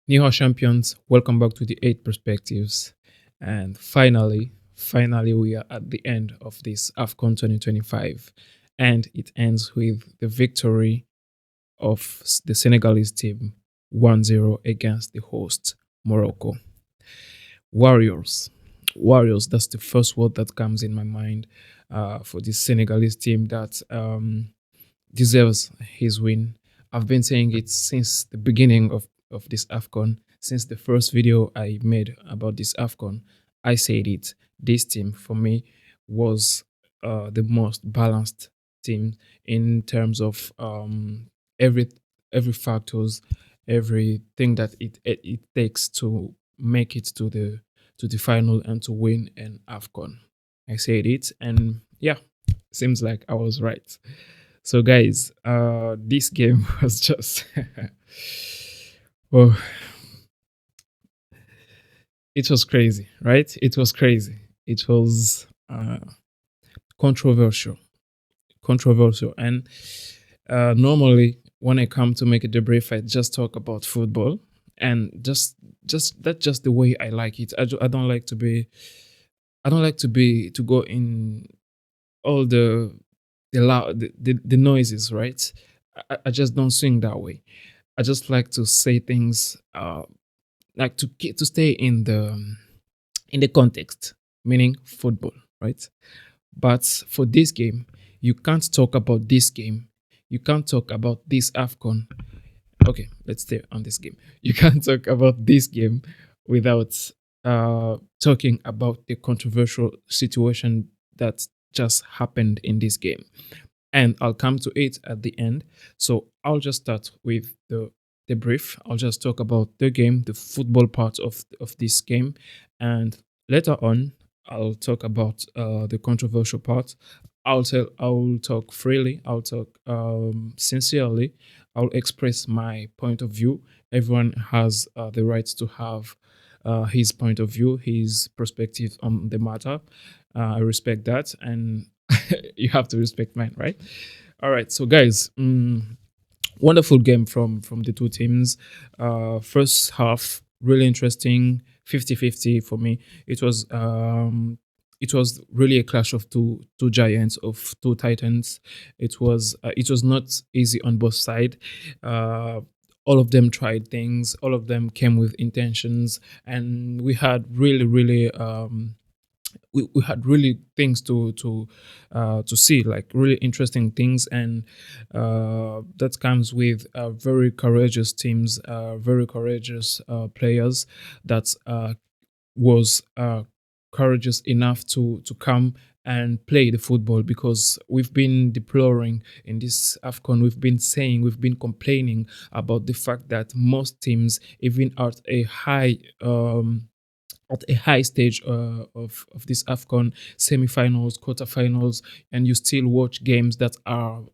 New House champions, welcome back to the Eight Perspectives. And finally, we are at the end of this AFCON 2025. And it ends with the victory of the Senegalese team 1-0 against the host, Morocco. Warriors. Warriors, that's the first word that comes in my mind for this Senegalese team that deserves his win. I've been saying it since the beginning of this AFCON, since the first video I made about this AFCON. I said it. This team, for me, was the most balanced team in terms of every every factors, everything that it takes to make it to the final and to win an AFCON. I said it, and yeah, seems like I was right. So, guys, this game was just oh, it was crazy, right? It was crazy. It was controversial, controversial, and normally when I come to make a debrief, I just talk about football, and just that's just the way I like it. I don't like to be, I don't like to be to go in all the noises, right? I just don't swing that way. I just like to say things, like to stay in the context, meaning football, right? But for this game, you can't talk about this game. You can't talk about this AFCON. Okay, let's stay on this game. You can't talk about this game without talking about the controversial situation that just happened in this game, and I'll come to it at the end. So I'll just start with the brief. I'll just talk about the game, the football part of this game, and later on I'll talk about the controversial part. I'll talk freely. I'll talk sincerely. I'll express my point of view. Everyone has the right to have his point of view, his perspective on the matter. I respect that, and you have to respect mine, right? All right, so guys, wonderful game from the two teams. First half really interesting, 50-50 for me. It was really a clash of two giants, of two titans. It was not easy on both sides. uh all of them tried things, all of them came with intentions, and we had really we had really things to see, like really interesting things, and that comes with very courageous teams, very courageous players that was courageous enough to come and play the football, because we've been deploring in this AFCON, we've been saying, we've been complaining about the fact that most teams, even at a high stage of this AFCON, semi-finals, quarterfinals, and you still watch games that are,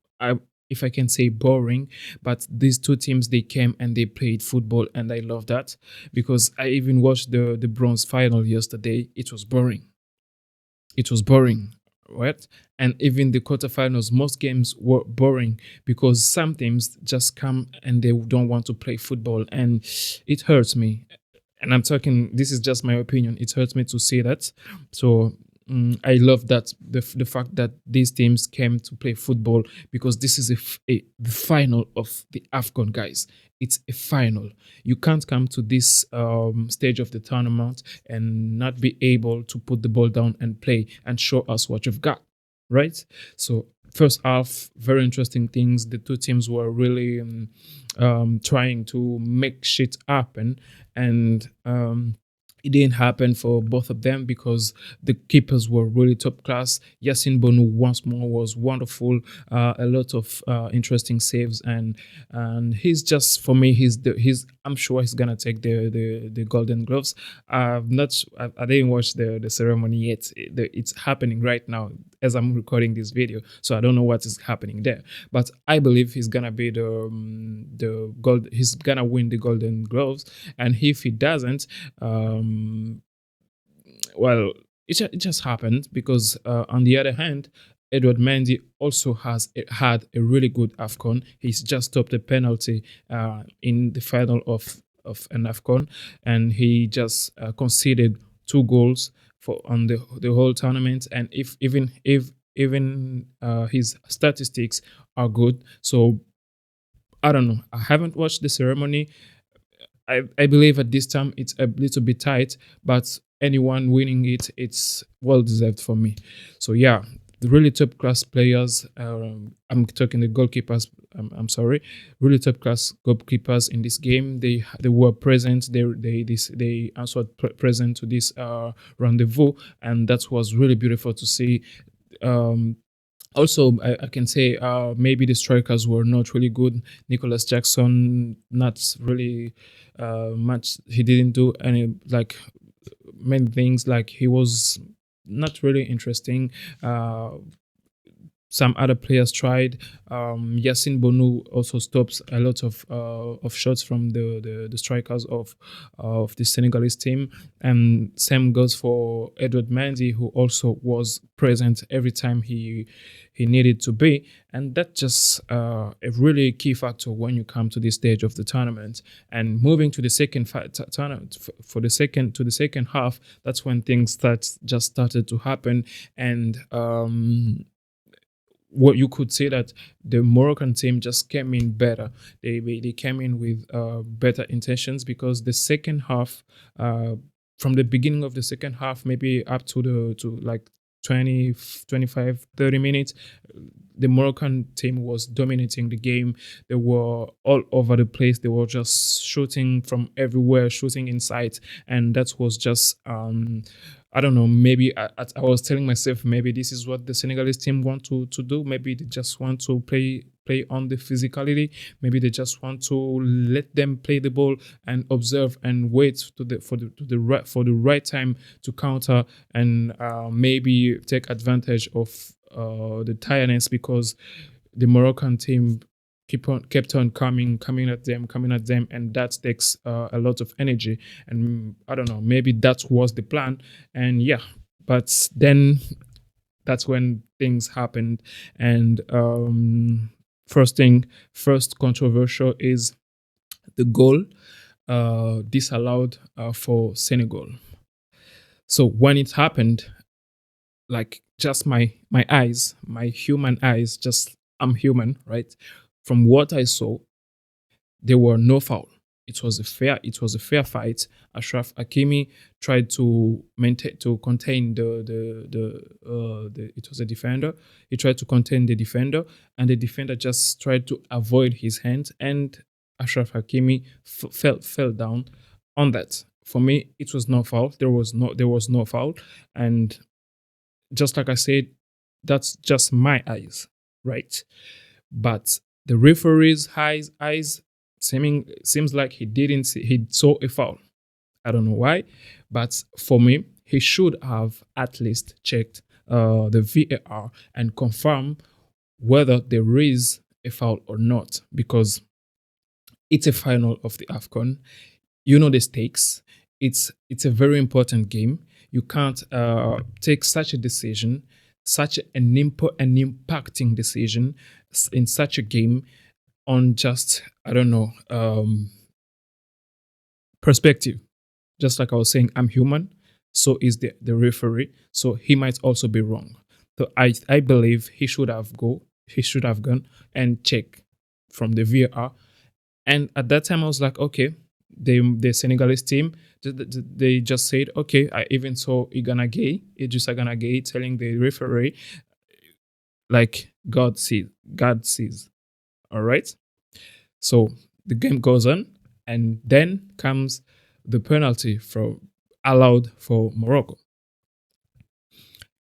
if I can say, boring. But these two teams, they came and they played football, and I love that, because I even watched the bronze final yesterday. It was boring. It was boring, right? And even the quarterfinals, most games were boring because some teams just come and they don't want to play football, and it hurts me. And I'm talking, this is just my opinion, it hurts me to say that. So I love that the fact that these teams came to play football, because this is the final of the AFCON, guys. It's a final. You can't come to this stage of the tournament and not be able to put the ball down and play and show us what you've got, right? So first half, very interesting things. The two teams were really trying to make shit happen, and it didn't happen for both of them because the keepers were really top class. Yassine Bonu once more was wonderful. A lot of interesting saves, and he's just, for me, he's I'm sure he's gonna take the Golden Gloves. I've not I didn't watch the ceremony yet. It's happening right now as I'm recording this video, so I don't know what is happening there. But I believe he's gonna be the gold. He's gonna win the Golden Gloves, and if he doesn't, well, it just happened because on the other hand, Edward Mendy also had a really good AFCON. He's just stopped a penalty in the final of an AFCON, and he just conceded 2 goals for on the whole tournament. And if even his statistics are good, so I don't know. I haven't watched the ceremony. I believe at this time it's a little bit tight, but anyone winning it, it's well deserved for me. So yeah, the really top class players. I'm talking the goalkeepers. I'm sorry, really top class goalkeepers in this game. They were present. They answered present to this rendezvous, and that was really beautiful to see. Um, Also, I can say maybe the strikers were not really good. Nicholas Jackson, not really much. He didn't do any like many things. Like he was not really interesting. Some other players tried. Yassine Bonu also stops a lot of shots from the strikers of the Senegalese team, and same goes for Edward Mendy, who also was present every time he needed to be, and that's just a really key factor when you come to this stage of the tournament. And moving to the tournament for the second half, that's when things started to happen, and what you could say that the Moroccan team just came in better. They came in with better intentions, because the second half, from the beginning of the second half, maybe up to the to like 20, 25, 30 minutes, the Moroccan team was dominating the game. They were all over the place. They were just shooting from everywhere, shooting inside, and that was just I don't know. Maybe I was telling myself maybe this is what the Senegalese team want to do. Maybe they just want to play on the physicality. Maybe they just want to let them play the ball and observe and wait for the right time to counter, and maybe take advantage of the tiredness, because the Moroccan team kept on coming at them, and that takes a lot of energy. And I don't know, maybe that was the plan, and yeah, but then that's when things happened, and first controversial is the goal disallowed for Senegal. So when it happened, like just my eyes, my human eyes, just I'm human, right? From what I saw, there were no foul. It was a fair fight. Ashraf Hakimi tried to maintain to contain the it was a defender. He tried to contain the defender, and the defender just tried to avoid his hand, and Ashraf Hakimi fell down on that. For me, it was no foul. There was no foul, and just like I said, that's just my eyes, right? But the referee's eyes seems like he saw a foul. I don't know why, but for me, he should have at least checked the VAR and confirm whether there is a foul or not, because it's a final of the AFCON. You know the stakes. It's a very important game. You can't take such a decision, such an impacting decision in such a game on just I don't know perspective. Just like I was saying, I'm human. So is the referee. So he might also be wrong. So I believe he should have gone and check from the VAR. And at that time, I was like, okay, the Senegalese team, they just said, okay, I even saw Idrissa Gana Gueye telling the referee, like, God sees. All right. So the game goes on, and then comes the penalty allowed for Morocco.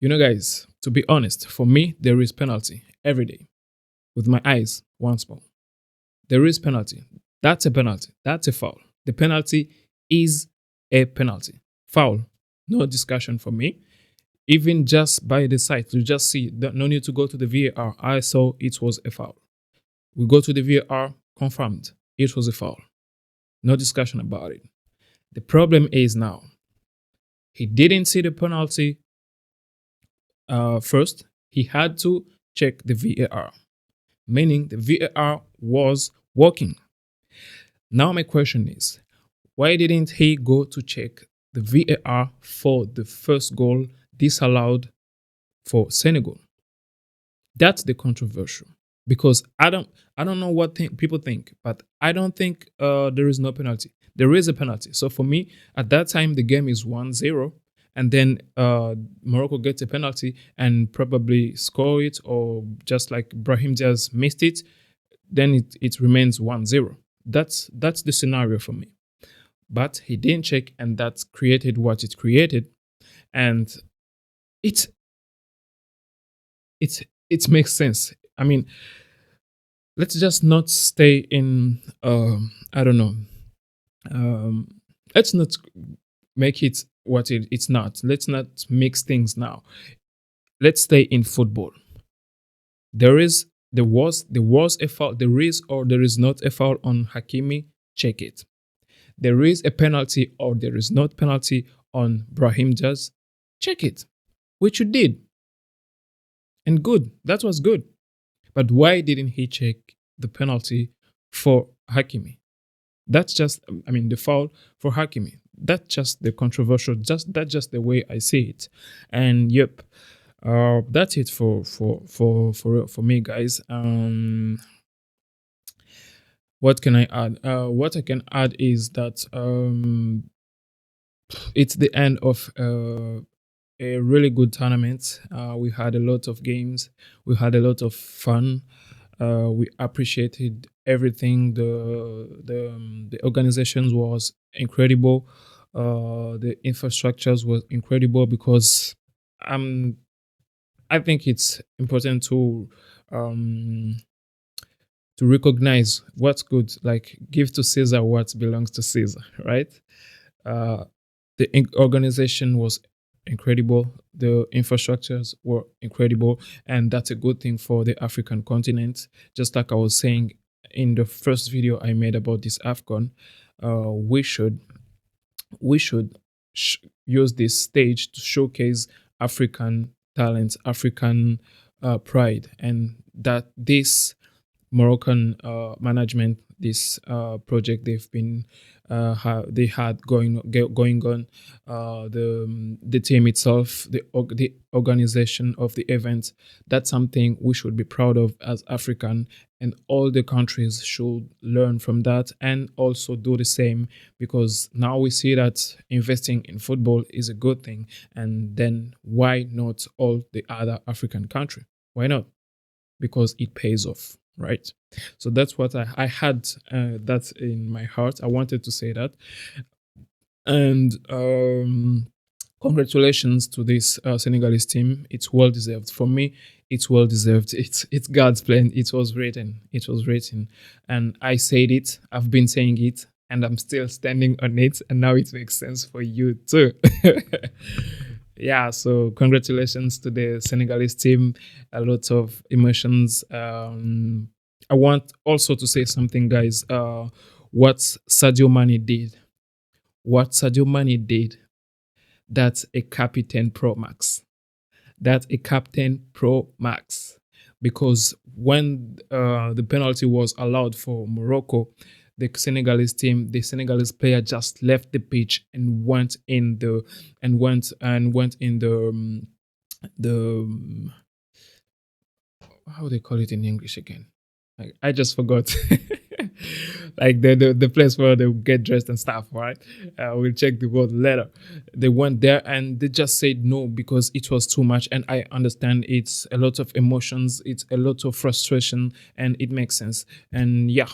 You know, guys, to be honest, for me, there is penalty every day with my eyes once more. There is penalty. That's a penalty. That's a foul. The penalty is a penalty. Foul. No discussion for me. Even just by the sight, you just see that no need to go to the VAR. I saw it was a foul. We go to the VAR, confirmed. It was a foul. No discussion about it. The problem is now, he didn't see the penalty first. He had to check the VAR, meaning the VAR was working. Now my question is, Why didn't he go to check the VAR for the first goal disallowed for Senegal? That's the controversial, because I don't know what people think, but I don't think there is no penalty. There is a penalty. So for me, at that time the game is 1-0, and then Morocco gets a penalty and probably score it, or just like Brahim Diaz missed it, then it remains 1-0. That's the scenario for me. But he didn't check, and that created what it created. And it it makes sense. I mean, let's just not stay in I don't know, um let's not make it what it's not. Let's not mix things now. Let's stay in football. There was a foul. There is or there is not a foul on Hakimi. Check it. There is a penalty or there is not penalty on Brahim Diaz. Check it, which you did. And good, that was good. But why didn't he check the penalty for Hakimi? That's just, I mean, the foul for Hakimi. That's just the controversial. That's just the way I see it. And yep, that's it for me, guys. What can I add? What I can add is that it's the end of a really good tournament. We had a lot of games. We had a lot of fun. We appreciated everything. The organizations was incredible. The infrastructures was incredible, because um I think it's important um to recognize what's good, like give to Caesar what belongs to Caesar, right? Uh, the organization was incredible. The infrastructures were incredible, and that's a good thing for the African continent. Just like I was saying in the first video I made about this Afcon, we should sh- use this stage to showcase African talents, African pride, and that this Moroccan management, this project they've been they had going on, the team itself, the organization of the event. That's something we should be proud of as African, and all the countries should learn from that and also do the same, because now we see that investing in football is a good thing, and then why not all the other African country? Why not? Because it pays off, right? So that's what I had that in my heart. I wanted to say that. And congratulations to this Senegalese team. It's well deserved. For me, it's well deserved. It's God's plan. It was written. It was written. And I said it. I've been saying it. And I'm still standing on it. And now it makes sense for you too. Yeah, so congratulations to the Senegalese team. A lot of emotions. I want also to say something, guys. What Sadio Mane did, what Sadio Mane did, that's a Captain Pro Max. That's a Captain Pro Max. Because when the penalty was allowed for Morocco, the Senegalese team, the Senegalese player just left the pitch and went in the how they call it in English again. I just forgot. Like the place where they get dressed and stuff, right? We'll check the word later. They went there and they just said no because it was too much. And I understand it's a lot of emotions, it's a lot of frustration, and it makes sense. And yeah,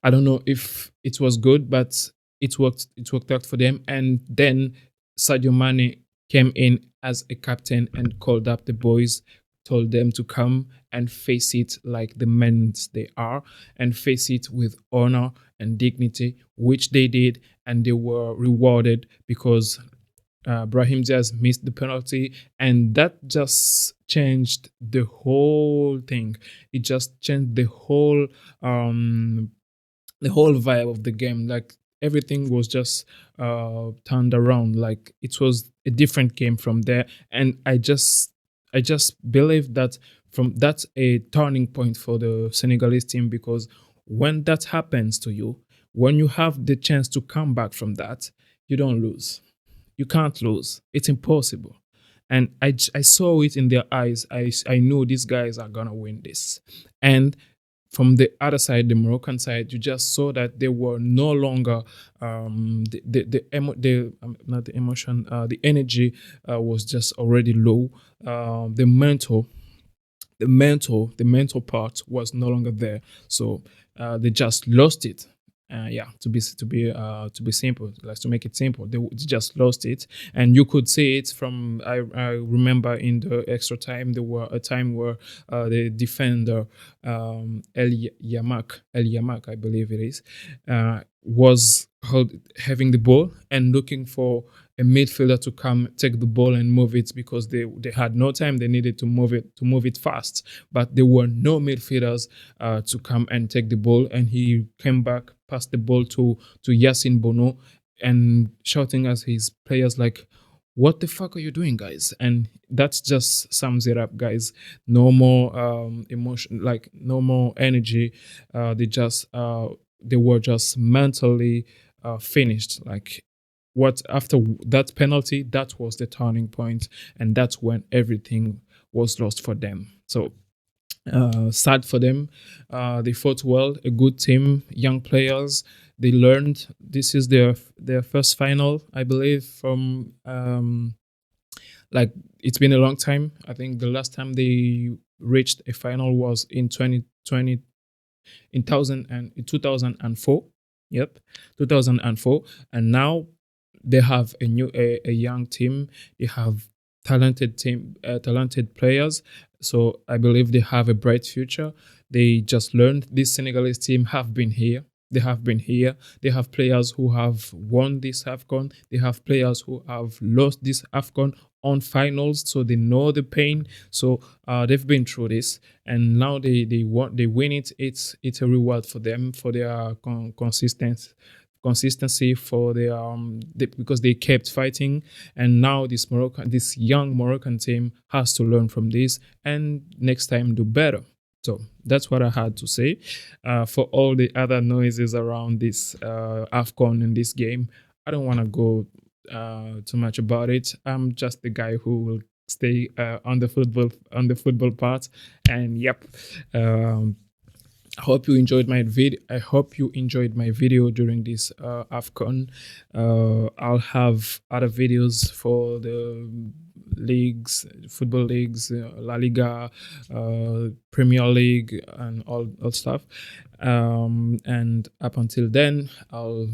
I don't know if it was good, but it worked. It worked out for them. And then Sadio Mane came in as a captain and called up the boys, told them to come and face it like the men they are, and face it with honor and dignity, which they did, and they were rewarded because Brahim Diaz missed the penalty, and that just changed the whole thing. It just changed the whole vibe of the game. Like everything was just turned around. Like it was a different game from there, and I just believe that from that's a turning point for the Senegalese team, because when that happens to you, when you have the chance to come back from that, you don't lose. You can't lose. It's impossible. And I saw it in their eyes. I know these guys are gonna win this. And from the other side, the Moroccan side, you just saw that they were no longer not the emotion, the energy was just already low. The mental part was no longer there, so they just lost it. Yeah, to be simple, like to make it simple, they just lost it. And you could see it from, I remember in the extra time there were a time where the defender, El Yamak, I believe it is, having the ball and looking for a midfielder to come take the ball and move it, because they had no time. They needed to move it fast, but there were no midfielders to come and take the ball. And he came back, passed the ball to Yasin Bono, and shouting at his players like, "What the fuck are you doing, guys?" And that just sums it up, guys. No more emotion, like no more energy. They were just mentally finished. Like, what after that penalty, that was the turning point, and that's when everything was lost for them. So sad for them. They fought well, a good team, young players. They learned. This is their first final, I believe. From like, it's been a long time. I think the last time they reached a final was in 2020, in 2004. Yep, 2004. And now they have a young team. They have talented players. So I believe they have a bright future. They just learned, this Senegalese team have been here. They have been here. They have players who have won this AFCON. They have players who have lost this AFCON on finals, so they know the pain. So they've been through this, and now they win it. It's a reward for them, for their consistency, for their because they kept fighting. And now this young Moroccan team has to learn from this, and next time do better. So that's what I had to say. For all the other noises around this AFCON and this game, I don't want to go too much about it. I'm just the guy who will stay on the football part. And yep, I hope you enjoyed my video during this AFCON. I'll have other videos for the football leagues, La Liga, Premier League, and all stuff. And up until then, I'll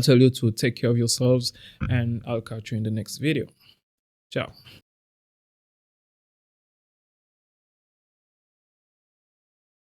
tell you to take care of yourselves, and I'll catch you in the next video. Ciao.